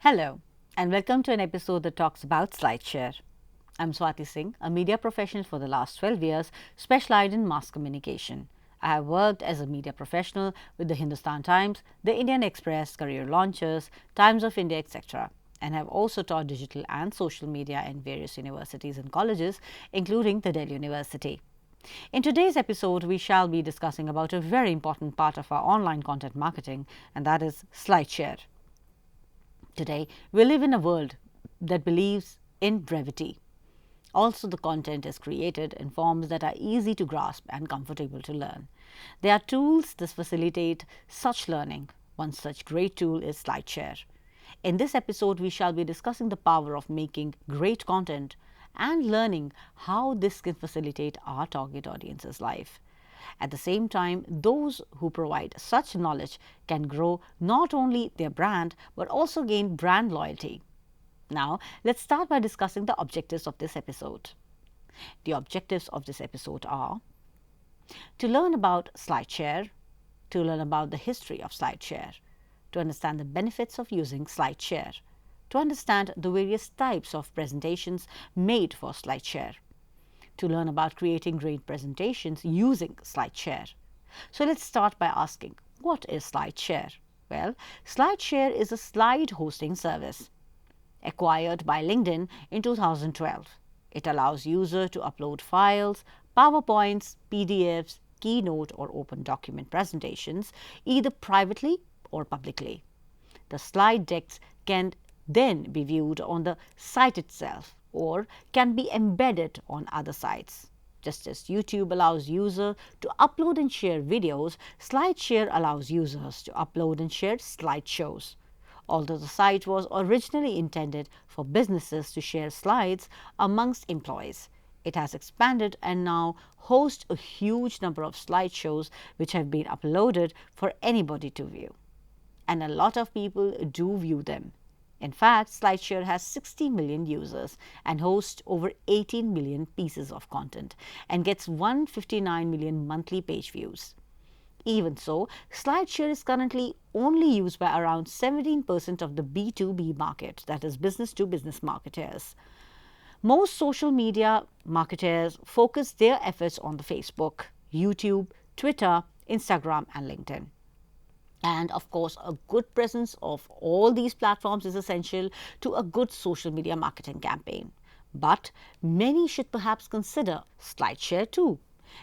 Hello, and welcome to an episode that talks about Slideshare. I'm Swati Singh, a media professional for the last 12 years, specialized in mass communication. I have worked as a media professional with the Hindustan Times, the Indian Express, Career Launchers, Times of India, etc., and have also taught digital and social media in various universities and colleges, including the Delhi University. In today's episode, we shall be discussing about a very important part of our online content marketing, and that is Slideshare. Today, we live in a world that believes in brevity. Also, the content is created in forms that are easy to grasp and comfortable to learn. There are tools that facilitate such learning. One such great tool is Slideshare. In this episode, we shall be discussing the power of making great content and learning how this can facilitate our target audience's life. At the same time, those who provide such knowledge can grow not only their brand but also gain brand loyalty. Now, let's start by discussing the objectives of this episode. The objectives of this episode are to learn about Slideshare, to learn about the history of Slideshare, to understand the benefits of using Slideshare, to understand the various types of presentations made for Slideshare, to learn about creating great presentations using Slideshare. So let's start by asking, what is Slideshare? Well, Slideshare is a slide hosting service acquired by LinkedIn in 2012. It allows users to upload files, PowerPoints, PDFs, Keynote or open document presentations either privately or publicly. The slide decks can then be viewed on the site itself or can be embedded on other sites. Just as YouTube allows users to upload and share videos, Slideshare allows users to upload and share slideshows. Although the site was originally intended for businesses to share slides amongst employees, it has expanded and now hosts a huge number of slideshows which have been uploaded for anybody to view. And a lot of people do view them. In fact, Slideshare has 60 million users and hosts over 18 million pieces of content and gets 159 million monthly page views. Even so, Slideshare is currently only used by around 17% of the B2B market, that is business to business marketers. Most social media marketers focus their efforts on the Facebook, YouTube, Twitter, Instagram and LinkedIn. And of course, a good presence of all these platforms is essential to a good social media marketing campaign. But many should perhaps consider Slideshare too.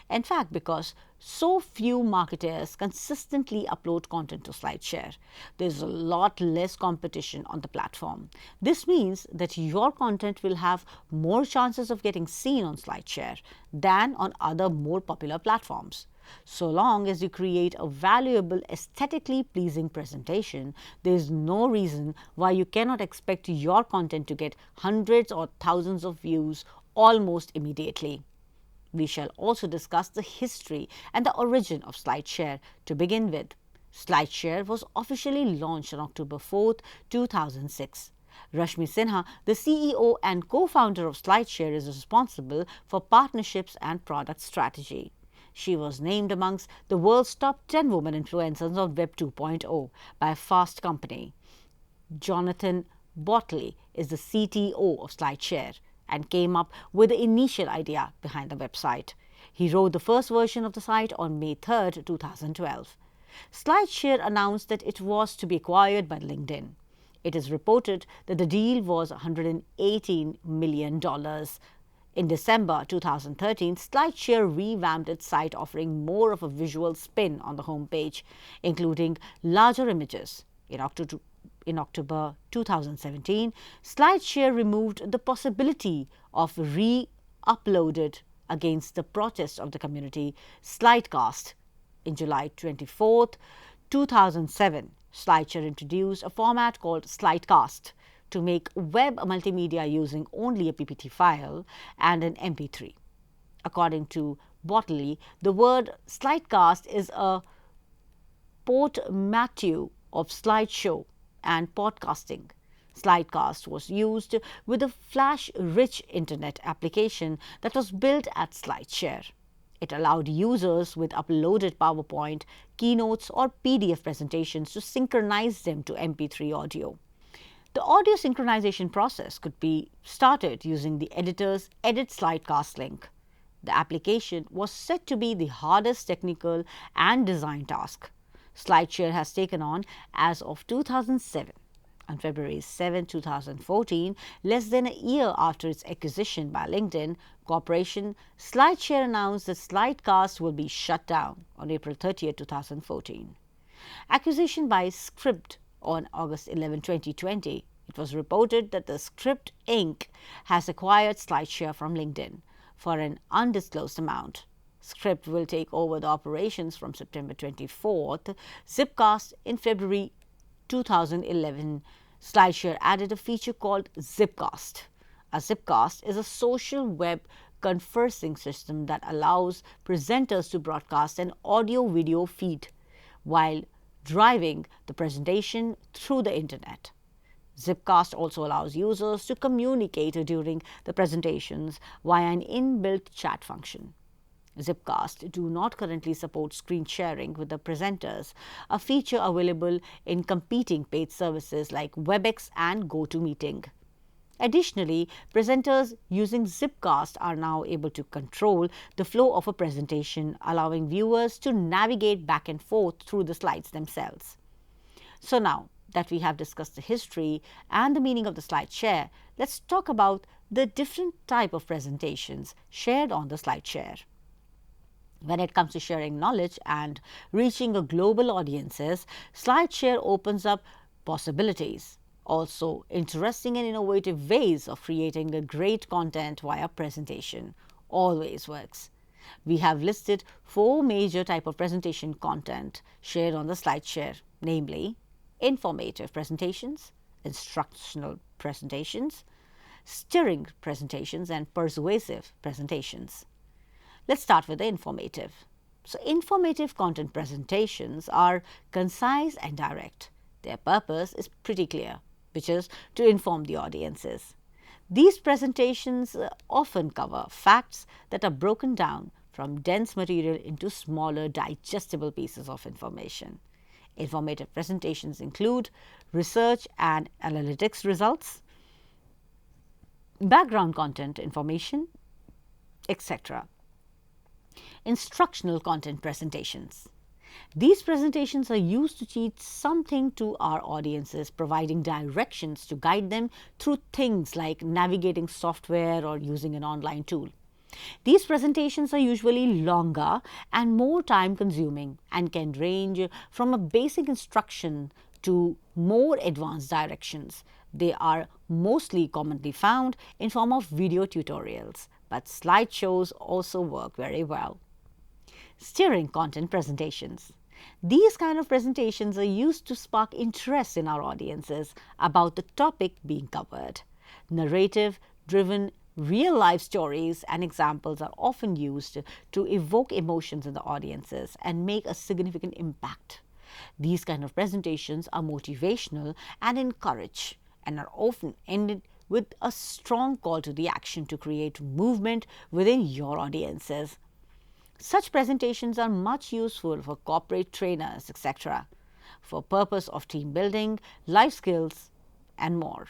In fact, because so few marketers consistently upload content to Slideshare, there's a lot less competition on the platform. This means that your content will have more chances of getting seen on Slideshare than on other more popular platforms. So long as you create a valuable, aesthetically pleasing presentation, there is no reason why you cannot expect your content to get hundreds or thousands of views almost immediately. We shall also discuss the history and the origin of Slideshare to begin with. Slideshare was officially launched on October 4, 2006. Rashmi Sinha, the CEO and co-founder of Slideshare, is responsible for partnerships and product strategy. She was named amongst the world's top 10 women influencers of Web 2.0 by Fast Company. Jonathan Botley is the CTO of Slideshare and came up with the initial idea behind the website. He wrote the first version of the site on May 3, 2012. Slideshare announced that it was to be acquired by LinkedIn. It is reported that the deal was $118 million. In December 2013, Slideshare revamped its site, offering more of a visual spin on the homepage, including larger images. In in October 2017, Slideshare removed the possibility of re-uploaded against the protest of the community Slidecast. In July 24th, 2007, Slideshare introduced a format called Slidecast to make web multimedia using only a PPT file and an MP3. According to Botley, the word slidecast is a portmanteau of slideshow and podcasting. Slidecast was used with a Flash-rich internet application that was built at Slideshare. It allowed users with uploaded PowerPoint, keynotes, or PDF presentations to synchronize them to MP3 audio. The audio synchronization process could be started using the editor's Edit Slidecast link. The application was said to be the hardest technical and design task Slideshare has taken on as of 2007. On February 7, 2014, less than a year after its acquisition by LinkedIn Corporation, Slideshare announced that Slidecast will be shut down on April 30, 2014. Acquisition by Script on August 11, 2020, it was reported that the Script Inc. has acquired Slideshare from LinkedIn for an undisclosed amount. Script will take over the operations from September 24th. Zipcast in February 2011, Slideshare added a feature called Zipcast. A Zipcast is a social web conferencing system that allows presenters to broadcast an audio-video feed while driving the presentation through the internet. Zipcast also allows users to communicate during the presentations via an inbuilt chat function. Zipcast do not currently support screen sharing with the presenters, a feature available in competing paid services like WebEx and GoToMeeting. Additionally, presenters using Zipcast are now able to control the flow of a presentation, allowing viewers to navigate back and forth through the slides themselves. So now that we have discussed the history and the meaning of the Slideshare, let's talk about the different type of presentations shared on the Slideshare. When it comes to sharing knowledge and reaching a global audiences, Slideshare opens up possibilities. Also, interesting and innovative ways of creating a great content via presentation always works. We have listed 4 major types of presentation content shared on the Slideshare, namely informative presentations, instructional presentations, steering presentations, and persuasive presentations. Let's start with the informative. So, informative content presentations are concise and direct. Their purpose is pretty clear, which is to inform the audiences. These presentations often cover facts that are broken down from dense material into smaller, digestible pieces of information. Informative presentations include research and analytics results, background content information, etc. Instructional content presentations. These presentations are used to teach something to our audiences, providing directions to guide them through things like navigating software or using an online tool. These presentations are usually longer and more time consuming and can range from a basic instruction to more advanced directions. They are mostly commonly found in form of video tutorials, but slideshows also work very well. Steering content presentations. These kind of presentations are used to spark interest in our audiences about the topic being covered. Narrative-driven real-life stories and examples are often used to evoke emotions in the audiences and make a significant impact. These kind of presentations are motivational and encourage and are often ended with a strong call to the action to create movement within your audiences. Such presentations are much useful for corporate trainers, etc., for purpose of team building, life skills, and more.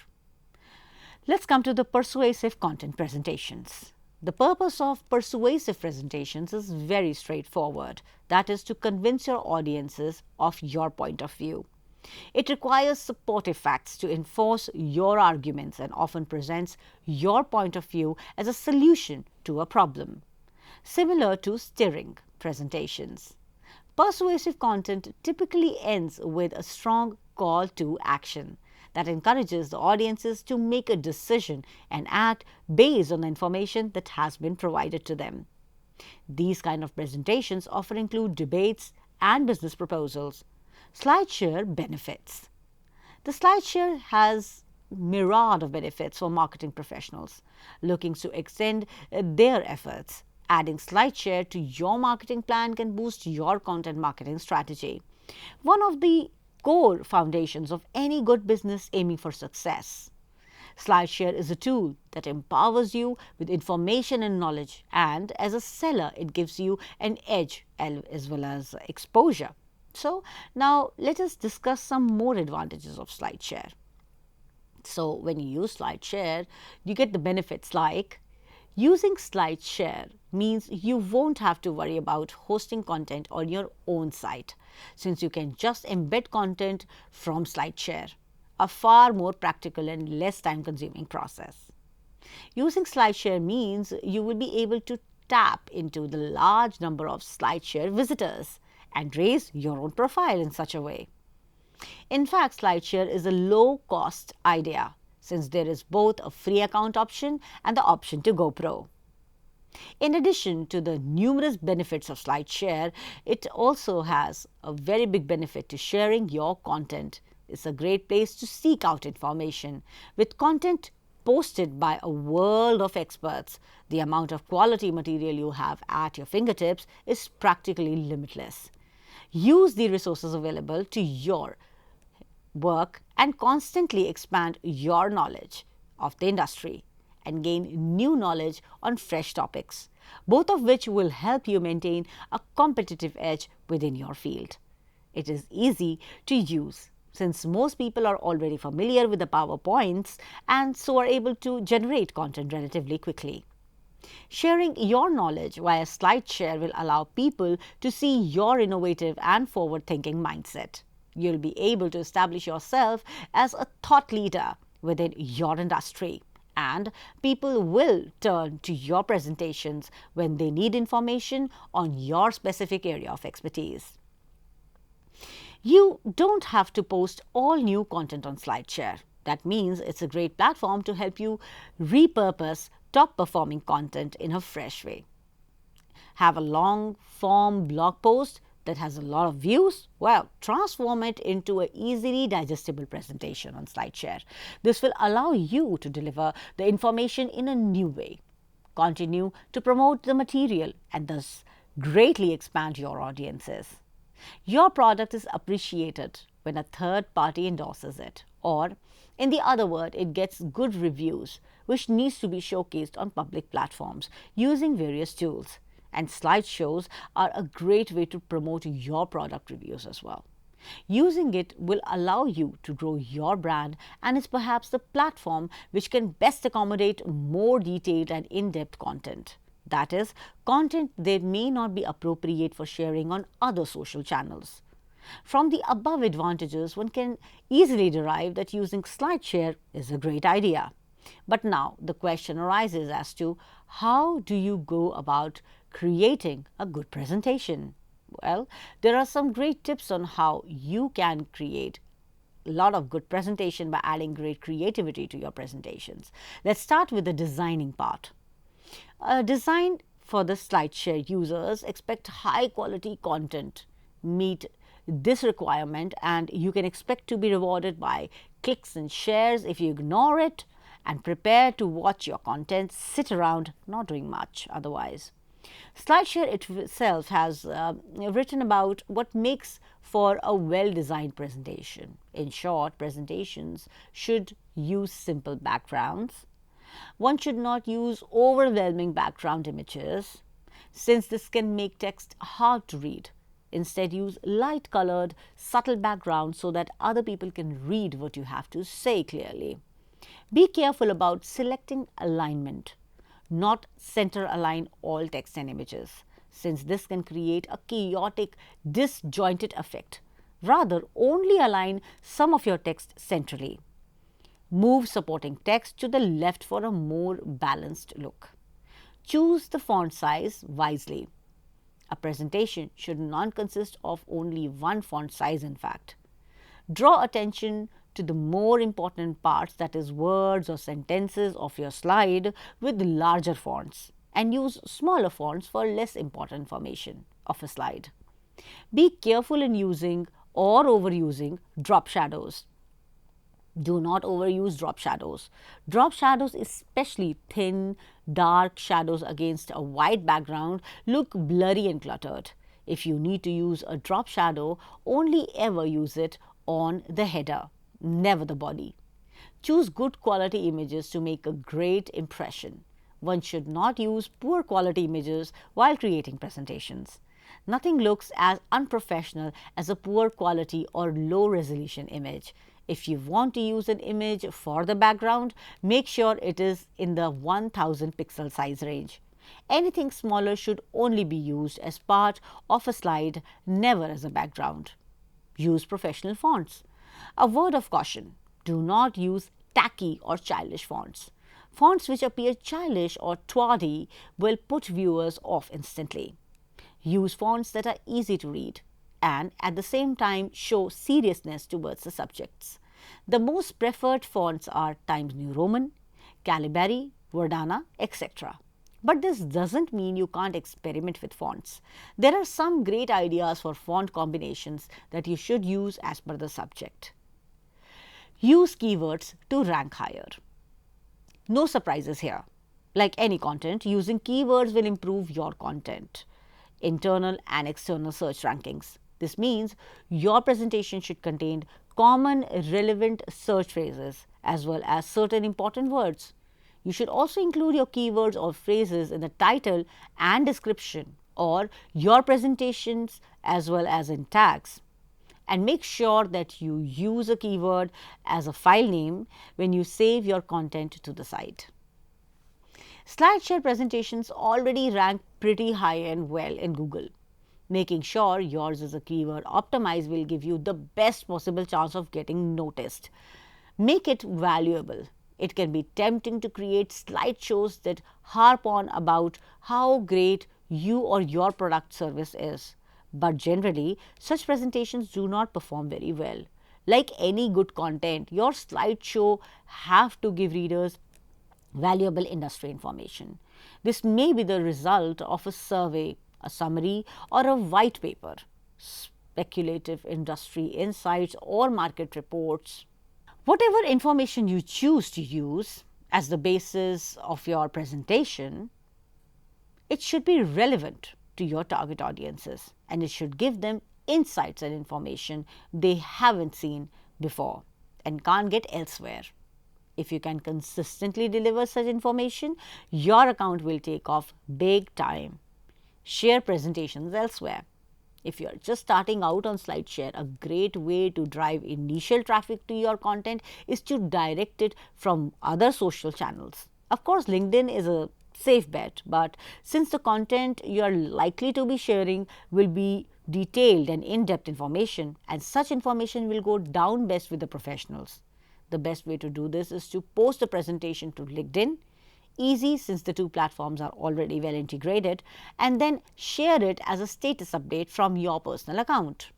Let's come to the persuasive content presentations. The purpose of persuasive presentations is very straightforward. That is to convince your audiences of your point of view. It requires supportive facts to enforce your arguments and often presents your point of view as a solution to a problem. Similar to steering presentations. Persuasive content typically ends with a strong call to action. that encourages the audiences to make a decision and act based on the information that has been provided to them. These kind of presentations often include debates and business proposals. Slideshare benefits. The Slideshare has myriad of benefits for marketing professionals looking to extend their efforts. Adding Slideshare to your marketing plan can boost your content marketing strategy. One of the core foundations of any good business aiming for success. Slideshare is a tool that empowers you with information and knowledge, and as a seller, it gives you an edge as well as exposure. So, now let us discuss some more advantages of Slideshare. So, when you use Slideshare, you get the benefits like using Slideshare means you won't have to worry about hosting content on your own site, since you can just embed content from Slideshare, a far more practical and less time-consuming process. Using Slideshare means you will be able to tap into the large number of Slideshare visitors and raise your own profile in such a way. In fact, Slideshare is a low-cost idea since there is both a free account option and the option to go pro. In addition to the numerous benefits of Slideshare, it also has a very big benefit to sharing your content. It's a great place to seek out information. With content posted by a world of experts, the amount of quality material you have at your fingertips is practically limitless. Use the resources available to your work and constantly expand your knowledge of the industry and gain new knowledge on fresh topics, both of which will help you maintain a competitive edge within your field. It is easy to use since most people are already familiar with the PowerPoints and so are able to generate content relatively quickly. Sharing your knowledge via Slideshare will allow people to see your innovative and forward-thinking mindset. You'll be able to establish yourself as a thought leader within your industry, and people will turn to your presentations when they need information on your specific area of expertise. You don't have to post all new content on Slideshare. That means it's a great platform to help you repurpose top performing content in a fresh way. Have a long form blog post that has a lot of views? Well, transform it into an easily digestible presentation on Slideshare. This will allow you to deliver the information in a new way. Continue to promote the material and thus greatly expand your audiences. Your product is appreciated when a third party endorses it, or in the other word, it gets good reviews, which needs to be showcased on public platforms using various tools. And slideshows are a great way to promote your product reviews as well. Using it will allow you to grow your brand and is perhaps the platform which can best accommodate more detailed and in-depth content. That is, content that may not be appropriate for sharing on other social channels. From the above advantages, one can easily derive that using Slideshare is a great idea. But now the question arises as to how do you go about creating a good presentation? Well, there are some great tips on how you can create a lot of good presentation by adding great creativity to your presentations. Let's start with the designing part. Design for the Slideshare users expect high quality content. Meet this requirement and you can expect to be rewarded by clicks and shares if you ignore it, and prepare to watch your content sit around not doing much otherwise. Slideshare itself has written about what makes for a well-designed presentation. In short, presentations should use simple backgrounds. One should not use overwhelming background images, since this can make text hard to read. Instead, use light-colored, subtle backgrounds so that other people can read what you have to say clearly. Be careful about selecting alignment. Not center align all text and images, since this can create a chaotic, disjointed effect. Rather, only align some of your text centrally. Move supporting text to the left for a more balanced look. Choose the font size wisely. A presentation should not consist of only one font size, in fact. Draw attention to the more important parts, that is words or sentences of your slide, with larger fonts, and use smaller fonts for less important information of a slide. Be careful in using or overusing drop shadows. Do not overuse drop shadows. Drop shadows, especially thin, dark shadows against a white background, look blurry and cluttered. If you need to use a drop shadow, only ever use it on the header, never the body. Choose good quality images to make a great impression. One should not use poor quality images while creating presentations. Nothing looks as unprofessional as a poor quality or low resolution image. If you want to use an image for the background, make sure it is in the 1000 pixel size range. Anything smaller should only be used as part of a slide, never as a background. Use professional fonts. A word of caution: do not use tacky or childish fonts. Fonts which appear childish or tawdry will put viewers off instantly. Use fonts that are easy to read and at the same time show seriousness towards the subjects. The most preferred fonts are Times New Roman, Calibri, Verdana, etc. But this doesn't mean you can't experiment with fonts. There are some great ideas for font combinations that you should use as per the subject. Use keywords to rank higher. No surprises here. Like any content, using keywords will improve your content, internal and external search rankings. This means your presentation should contain common relevant search phrases as well as certain important words. You should also include your keywords or phrases in the title and description or your presentations as well as in tags. And make sure that you use a keyword as a file name when you save your content to the site. Slideshare presentations already rank pretty high and well in Google. Making sure yours is a keyword optimized will give you the best possible chance of getting noticed. Make it valuable. It can be tempting to create slideshows that harp on about how great you or your product service is. But generally, such presentations do not perform very well. Like any good content, your slideshow have to give readers valuable industry information. This may be the result of a survey, a summary, or a white paper, speculative industry insights, or market reports. Whatever information you choose to use as the basis of your presentation, it should be relevant to your target audiences and it should give them insights and information they haven't seen before and can't get elsewhere. If you can consistently deliver such information, your account will take off big time. Share presentations elsewhere. If you are just starting out on Slideshare, a great way to drive initial traffic to your content is to direct it from other social channels. Of course, LinkedIn is a safe bet, but since the content you are likely to be sharing will be detailed and in-depth information, and such information will go down best with the professionals. The best way to do this is to post the presentation to LinkedIn, easy since the two platforms are already well integrated, and then share it as a status update from your personal account,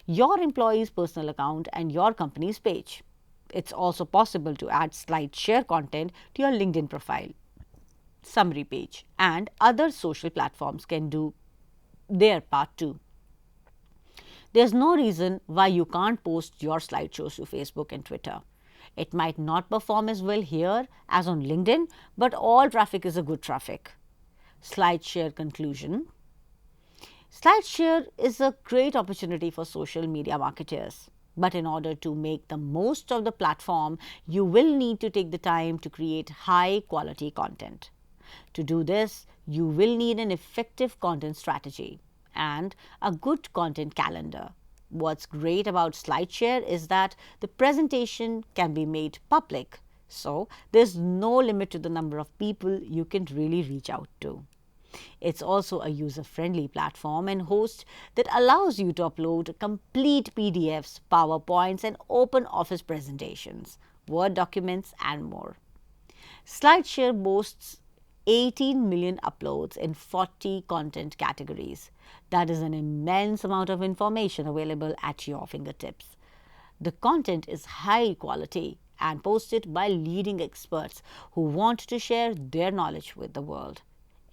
your employee's personal account, and your company's page. It's also possible to add SlideShare content to your LinkedIn profile, summary page, and other social platforms can do their part too. There's no reason why you can't post your slideshows to Facebook and Twitter. It might not perform as well here as on LinkedIn, but all traffic is a good traffic. Slideshare conclusion. Slideshare is a great opportunity for social media marketers. But in order to make the most of the platform, you will need to take the time to create high quality content. To do this, you will need an effective content strategy and a good content calendar. What's great about Slideshare is that the presentation can be made public, so there's no limit to the number of people you can really reach out to. It's also a user-friendly platform and host that allows you to upload complete PDFs, PowerPoints, and open office presentations, Word documents, and more. Slideshare boasts 18 million uploads in 40 content categories. That is an immense amount of information available at your fingertips. The content is high quality and posted by leading experts who want to share their knowledge with the world.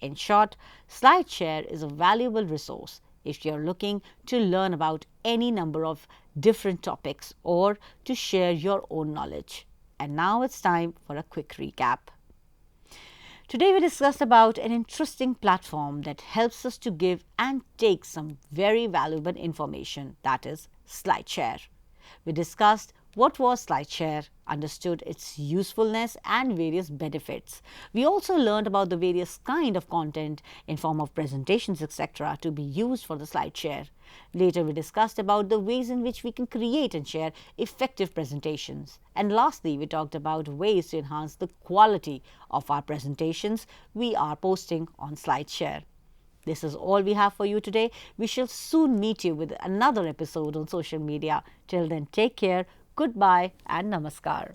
In short, Slideshare is a valuable resource if you're looking to learn about any number of different topics or to share your own knowledge. And now it's time for a quick recap. Today we discussed about an interesting platform that helps us to give and take some very valuable information, that is Slideshare. We discussed what was Slideshare, understood its usefulness and various benefits. We also learned about the various kind of content in form of presentations etc. to be used for the Slideshare. Later we discussed about the ways in which we can create and share effective presentations. And lastly, we talked about ways to enhance the quality of our presentations we are posting on Slideshare. This is all we have for you today. We shall soon meet you with another episode on social media. Till then, take care, goodbye and namaskar.